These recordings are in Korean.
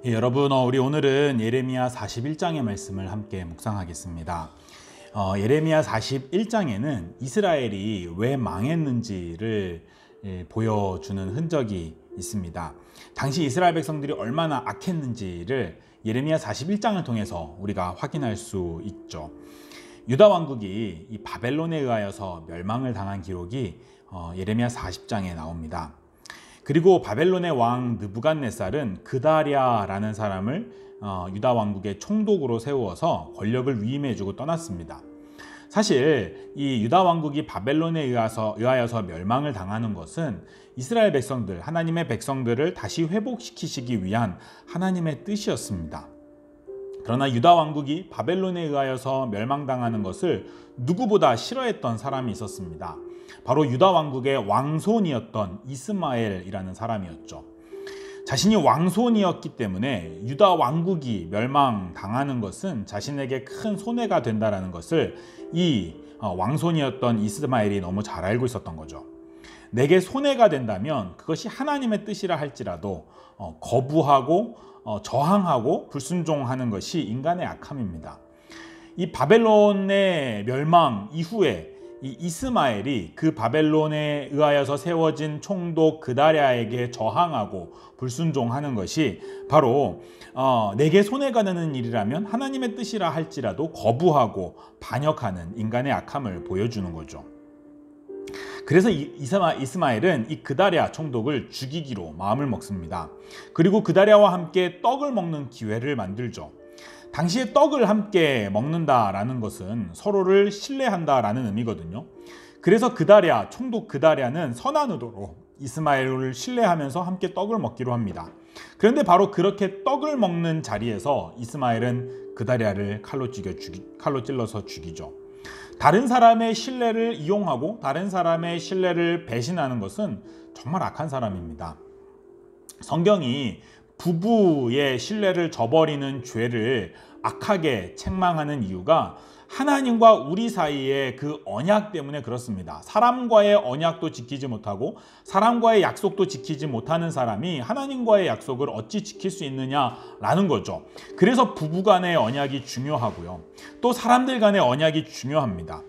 여러분, 우리 오늘은 예레미야 41장의 말씀을 함께 묵상하겠습니다. 예레미야 41장에는 이스라엘이 왜 망했는지를 보여주는 흔적이 있습니다. 당시 이스라엘 백성들이 얼마나 악했는지를 예레미야 41장을 통해서 우리가 확인할 수 있죠. 유다 왕국이 이 바벨론에 의하여서 멸망을 당한 기록이 예레미야 40장에 나옵니다. 그리고 바벨론의 왕 느부갓네살은 그다랴라는 사람을 유다 왕국의 총독으로 세우어서 권력을 위임해주고 떠났습니다. 사실 이 유다 왕국이 바벨론에 의하여서 멸망을 당하는 것은 이스라엘 백성들, 하나님의 백성들을 다시 회복시키시기 위한 하나님의 뜻이었습니다. 그러나 유다 왕국이 바벨론에 의하여서 멸망당하는 것을 누구보다 싫어했던 사람이 있었습니다. 바로 유다 왕국의 왕손이었던 이스마엘이라는 사람이었죠. 자신이 왕손이었기 때문에 유다 왕국이 멸망당하는 것은 자신에게 큰 손해가 된다는 것을 이 왕손이었던 이스마엘이 너무 잘 알고 있었던 거죠. 내게 손해가 된다면 그것이 하나님의 뜻이라 할지라도 거부하고 저항하고 불순종하는 것이 인간의 악함입니다. 이 바벨론의 멸망 이후에 이 이스마엘이 그 바벨론에 의하여서 세워진 총독 그다랴에게 저항하고 불순종하는 것이 바로 내게 손해가 되는 일이라면 하나님의 뜻이라 할지라도 거부하고 반역하는 인간의 악함을 보여주는 거죠. 그래서 이스마엘은 이 그다랴 총독을 죽이기로 마음을 먹습니다. 그리고 그다랴와 함께 떡을 먹는 기회를 만들죠. 당시에 떡을 함께 먹는다라는 것은 서로를 신뢰한다라는 의미거든요. 그래서 총독 그다랴는 선한 의도로 이스마엘을 신뢰하면서 함께 떡을 먹기로 합니다. 그런데 바로 그렇게 떡을 먹는 자리에서 이스마엘은 그다랴를 칼로 찔러서 죽이죠. 다른 사람의 신뢰를 이용하고 다른 사람의 신뢰를 배신하는 것은 정말 악한 사람입니다. 성경이 부부의 신뢰를 저버리는 죄를 악하게 책망하는 이유가 하나님과 우리 사이의 그 언약 때문에 그렇습니다. 사람과의 언약도 지키지 못하고 사람과의 약속도 지키지 못하는 사람이 하나님과의 약속을 어찌 지킬 수 있느냐라는 거죠. 그래서 부부 간의 언약이 중요하고요. 또 사람들 간의 언약이 중요합니다.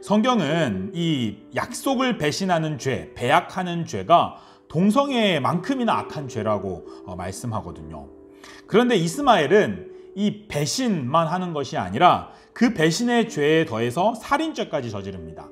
성경은 이 약속을 배신하는 죄, 배약하는 죄가 동성애만큼이나 악한 죄라고 말씀하거든요. 그런데 이스마엘은 이 배신만 하는 것이 아니라 그 배신의 죄에 더해서 살인죄까지 저지릅니다.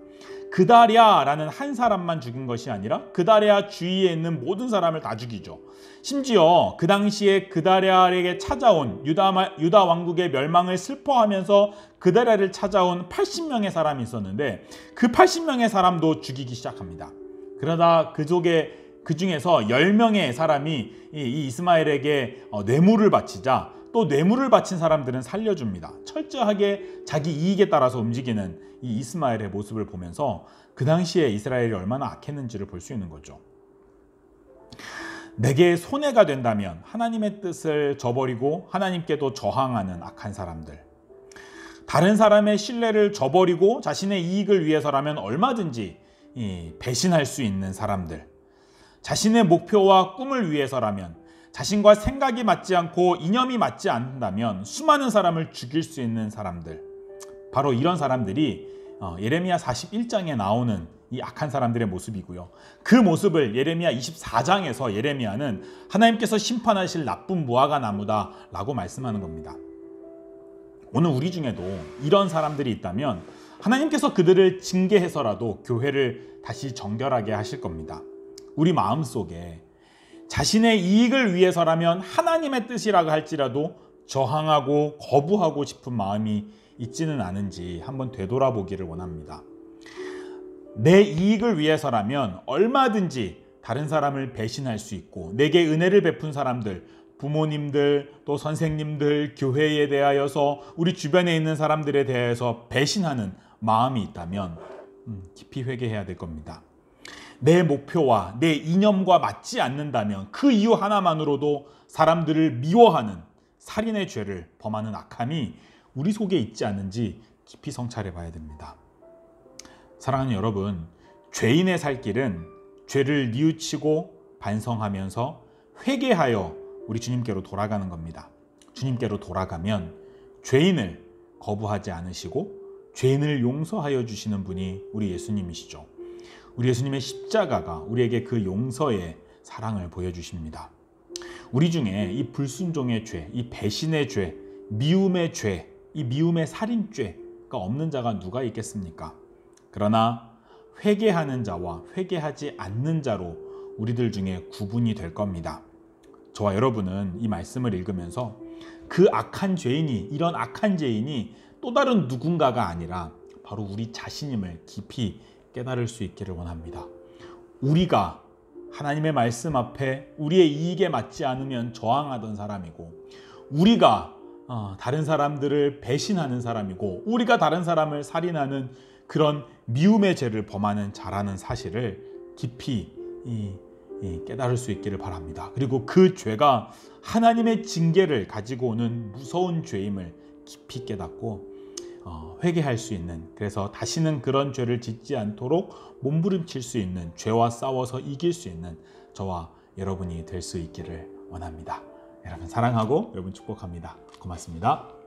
그다랴라는 한 사람만 죽인 것이 아니라 그다랴 주위에 있는 모든 사람을 다 죽이죠. 심지어 그 당시에 그다랴에게 찾아온 유다 왕국의 멸망을 슬퍼하면서 그다랴를 찾아온 80명의 사람이 있었는데 그 80명의 사람도 죽이기 시작합니다. 그러다 그 중에서 10명의 사람이 이 이스마엘에게 뇌물을 바치자 또 뇌물을 바친 사람들은 살려줍니다. 철저하게 자기 이익에 따라서 움직이는 이 이스마엘의 모습을 보면서 그 당시에 이스라엘이 얼마나 악했는지를 볼 수 있는 거죠. 내게 손해가 된다면 하나님의 뜻을 저버리고 하나님께도 저항하는 악한 사람들, 다른 사람의 신뢰를 저버리고 자신의 이익을 위해서라면 얼마든지 배신할 수 있는 사람들, 자신의 목표와 꿈을 위해서라면, 자신과 생각이 맞지 않고 이념이 맞지 않는다면 수많은 사람을 죽일 수 있는 사람들, 바로 이런 사람들이 예레미야 41장에 나오는 이 악한 사람들의 모습이고요. 그 모습을 예레미야 24장에서 예레미야는 하나님께서 심판하실 나쁜 무화과 나무다 라고 말씀하는 겁니다. 오늘 우리 중에도 이런 사람들이 있다면 하나님께서 그들을 징계해서라도 교회를 다시 정결하게 하실 겁니다. 우리 마음속에 자신의 이익을 위해서라면 하나님의 뜻이라고 할지라도 저항하고 거부하고 싶은 마음이 있지는 않은지 한번 되돌아보기를 원합니다. 내 이익을 위해서라면 얼마든지 다른 사람을 배신할 수 있고 내게 은혜를 베푼 사람들, 부모님들, 또 선생님들, 교회에 대하여서 우리 주변에 있는 사람들에 대해서 배신하는 마음이 있다면 깊이 회개해야 될 겁니다. 내 목표와 내 이념과 맞지 않는다면 그 이유 하나만으로도 사람들을 미워하는 살인의 죄를 범하는 악함이 우리 속에 있지 않는지 깊이 성찰해 봐야 됩니다. 사랑하는 여러분, 죄인의 살 길은 죄를 뉘우치고 반성하면서 회개하여 우리 주님께로 돌아가는 겁니다. 주님께로 돌아가면 죄인을 거부하지 않으시고 죄인을 용서하여 주시는 분이 우리 예수님이시죠. 우리 예수님의 십자가가 우리에게 그 용서의 사랑을 보여주십니다. 우리 중에 이 불순종의 죄, 이 배신의 죄, 미움의 죄, 이 미움의 살인죄가 없는 자가 누가 있겠습니까? 그러나 회개하는 자와 회개하지 않는 자로 우리들 중에 구분이 될 겁니다. 저와 여러분은 이 말씀을 읽으면서 그 악한 죄인이, 이런 악한 죄인이 또 다른 누군가가 아니라 바로 우리 자신임을 깊이 깨달을 수 있기를 원합니다. 우리가 하나님의 말씀 앞에 우리의 이익에 맞지 않으면 저항하던 사람이고, 우리가 다른 사람들을 배신하는 사람이고, 우리가 다른 사람을 살인하는 그런 미움의 죄를 범하는 자라는 사실을 깊이 깨달을 수 있기를 바랍니다. 그리고 그 죄가 하나님의 징계를 가지고 오는 무서운 죄임을 깊이 깨닫고 회개할 수 있는, 그래서 다시는 그런 죄를 짓지 않도록 몸부림칠 수 있는, 죄와 싸워서 이길 수 있는 저와 여러분이 될 수 있기를 원합니다. 여러분 사랑하고 여러분 축복합니다. 고맙습니다.